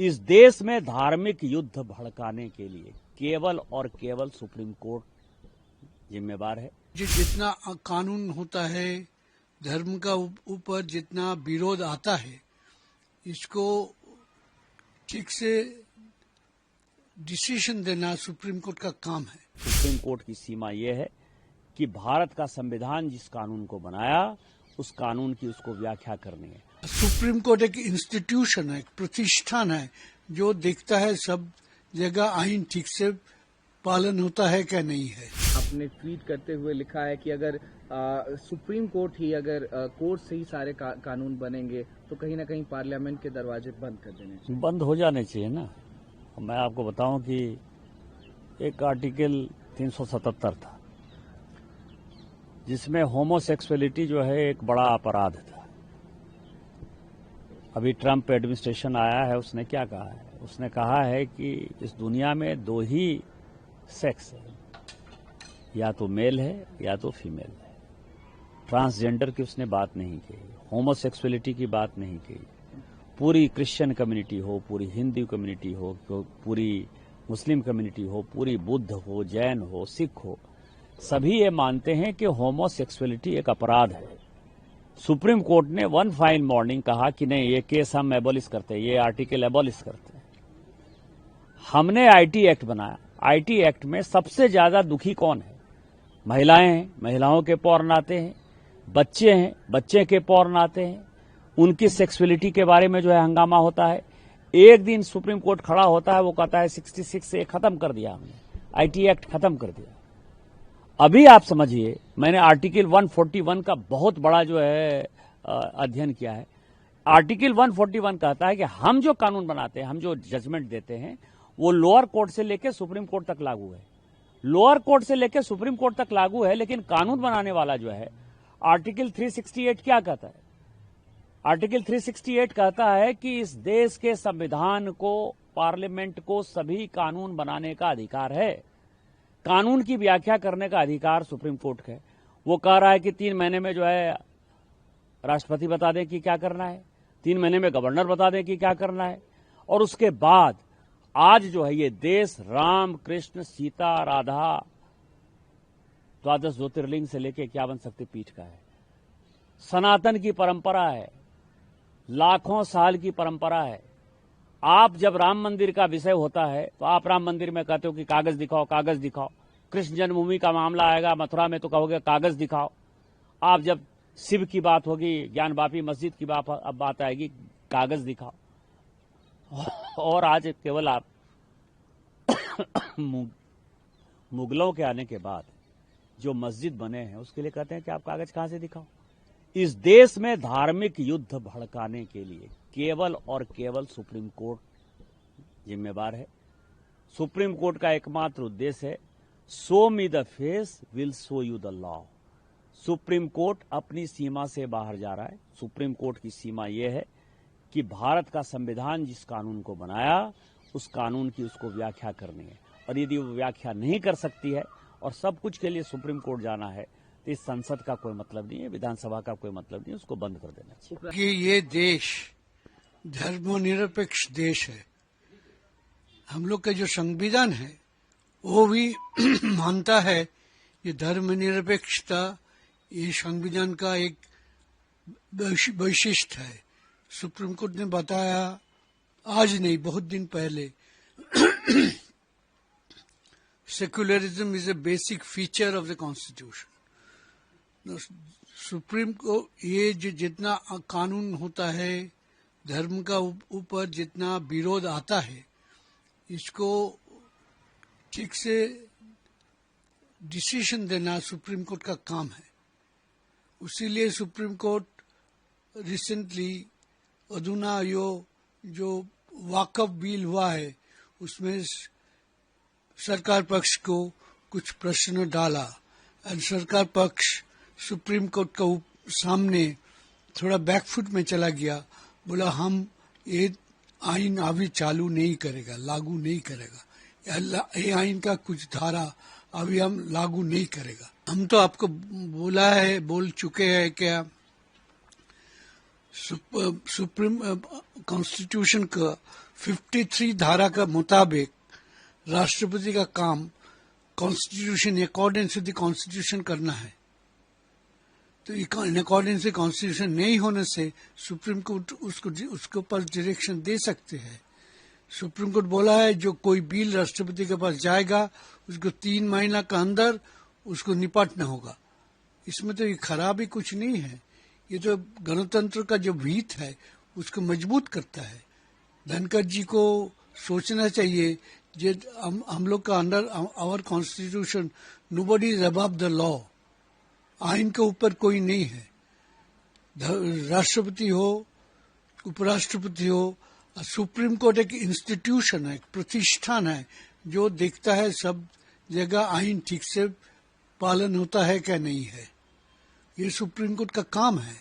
इस देश में धार्मिक युद्ध भड़काने के लिए केवल और केवल सुप्रीम कोर्ट जिम्मेवार है। जितना कानून होता है, धर्म का ऊपर जितना विरोध आता है, इसको ठीक से डिसीजन देना सुप्रीम कोर्ट का काम है। सुप्रीम कोर्ट की सीमा यह है कि भारत का संविधान जिस कानून को बनाया उस कानून की उसको व्याख्या करनी है। सुप्रीम कोर्ट एक इंस्टीट्यूशन है, एक प्रतिष्ठान है जो देखता है सब जगह आईन ठीक से पालन होता है क्या नहीं है। आपने ट्वीट करते हुए लिखा है कि अगर सुप्रीम कोर्ट ही अगर कोर्ट से ही सारे कानून बनेंगे तो कहीं ना कहीं पार्लियामेंट के दरवाजे बंद कर देने चाहिए। बंद हो जाने चाहिए ना। मैं आपको बताऊं कि एक आर्टिकल 377 था जिसमें होमोसेक्सुअलिटी जो है एक बड़ा अपराध था। अभी ट्रंप एडमिनिस्ट्रेशन आया है, उसने क्या कहा है? उसने कहा है कि इस दुनिया में दो ही सेक्स है, या तो मेल है या तो फीमेल है। ट्रांसजेंडर की उसने बात नहीं की, होमोसेक्सुअलिटी की बात नहीं की। पूरी क्रिश्चियन कम्युनिटी हो, पूरी हिंदू कम्युनिटी हो, पूरी मुस्लिम कम्युनिटी हो, पूरी बुद्ध हो, जैन हो, सिख हो, सभी ये मानते हैं कि होमोसेक्सुअलिटी एक अपराध है। सुप्रीम कोर्ट ने वन फाइन मॉर्निंग कहा कि नहीं, ये केस हम एबॉलिश करते हैं, ये आर्टिकल एबॉलिश करते हैं। हमने आईटी एक्ट बनाया। आईटी एक्ट में सबसे ज्यादा दुखी कौन है? महिलाएं हैं, महिलाओं के पौर्ण आते हैं, बच्चे हैं, बच्चे के पौर्ण आते हैं, उनकी सेक्सुअलिटी के बारे में जो है हंगामा होता है। एक दिन सुप्रीम कोर्ट खड़ा होता है, वो कहता है 66 से खत्म कर दिया हमने, आईटी एक्ट खत्म कर दिया। अभी आप समझिए, मैंने आर्टिकल 141 का बहुत बड़ा जो है अध्ययन किया है। आर्टिकल 141 कहता है कि हम जो कानून बनाते हैं, हम जो जजमेंट देते हैं, वो लोअर कोर्ट से लेकर सुप्रीम कोर्ट तक लागू है। लोअर कोर्ट से लेकर सुप्रीम कोर्ट तक लागू है, लेकिन कानून बनाने वाला जो है आर्टिकल 368 क्या कहता है? आर्टिकल 368 कहता है कि इस देश के संविधान को, पार्लियामेंट को सभी कानून बनाने का अधिकार है। कानून की व्याख्या करने का अधिकार सुप्रीम कोर्ट का है। वो कह रहा है कि 3 महीने में जो है राष्ट्रपति बता दें कि क्या करना है, 3 महीने में गवर्नर बता दें कि क्या करना है। और उसके बाद आज जो है ये देश राम, कृष्ण, सीता, राधा, 12 ज्योतिर्लिंग से लेकर 51 शक्तिपीठ का है। सनातन की परंपरा है, लाखों साल की परंपरा है। आप जब राम मंदिर का विषय होता है तो आप राम मंदिर में कहते हो कि कागज दिखाओ, कागज दिखाओ। कृष्ण जन्मभूमि का मामला आएगा मथुरा में तो कहोगे कागज दिखाओ। आप जब शिव की बात होगी, ज्ञानवापी मस्जिद की बात आएगी, कागज दिखाओ। और आज केवल आप मुगलों के आने के बाद जो मस्जिद बने हैं उसके लिए कहते हैं कि आप कागज कहां से दिखाओ। इस देश में धार्मिक युद्ध भड़काने के लिए केवल और केवल सुप्रीम कोर्ट जिम्मेवार है। सुप्रीम कोर्ट का एकमात्र उद्देश्य है, show me the face will show you the law. Supreme court अपनी सीमा से बाहर जा रहा है। सुप्रीम कोर्ट की सीमा यह है कि भारत का संविधान जिस कानून को बनाया उस कानून की उसको व्याख्या करनी है। और यदि वो व्याख्या नहीं कर सकती है और सब कुछ के लिए सुप्रीम कोर्ट जाना है तो इस संसद का कोई मतलब नहीं है, विधानसभा का कोई मतलब नहीं है, उसको बंद कर देना चाहिए। कि ये देश धर्मनिरपेक्ष देश है। हम लोग का जो संविधान है वो भी मानता है ये धर्मनिरपेक्षता, ये संविधान का एक वैशिष्ट है। सुप्रीम कोर्ट ने बताया, आज नहीं बहुत दिन पहले, secularism is a basic feature of the constitution. Supreme को ये जो जितना कानून होता है, धर्म का ऊपर जितना विरोध आता है, इसको ठीक से डिसीजन देना सुप्रीम कोर्ट का काम है। उसीलिए सुप्रीम कोर्ट रिसेंटली अधुना जो वाकफ बिल हुआ है उसमें सरकार पक्ष को कुछ प्रश्न डाला और सरकार पक्ष सुप्रीम कोर्ट का सामने थोड़ा बैकफुट में चला गया। बोला हम ये आइन अभी चालू नहीं करेगा, लागू नहीं करेगा, ये आइन का कुछ धारा अभी हम लागू नहीं करेगा। हम तो आपको बोल चुके हैं क्या सुप्रीम कॉन्स्टिट्यूशन का 53 धारा का मुताबिक राष्ट्रपति का काम constitution according to the constitution करना है। तो इन अकॉर्डिंग से कॉन्स्टिट्यूशन नहीं होने से सुप्रीम कोर्ट उसके ऊपर डायरेक्शन दे सकते हैं। सुप्रीम कोर्ट बोला है जो कोई बिल राष्ट्रपति के पास जाएगा उसको 3 महीना के अंदर उसको निपटना होगा। इसमें तो ये खराबी कुछ नहीं है, ये तो गणतंत्र का जो भीत है उसको मजबूत करता है। धनखड़ जी को सोचना चाहिए जे हम लोग का under our constitution nobody is above the law, आइन के ऊपर कोई नहीं है। राष्ट्रपति हो, उपराष्ट्रपति हो, सुप्रीम कोर्ट एक इंस्टीट्यूशन है, एक प्रतिष्ठान है जो देखता है सब जगह आइन ठीक से पालन होता है क्या नहीं है। ये सुप्रीम कोर्ट का काम है।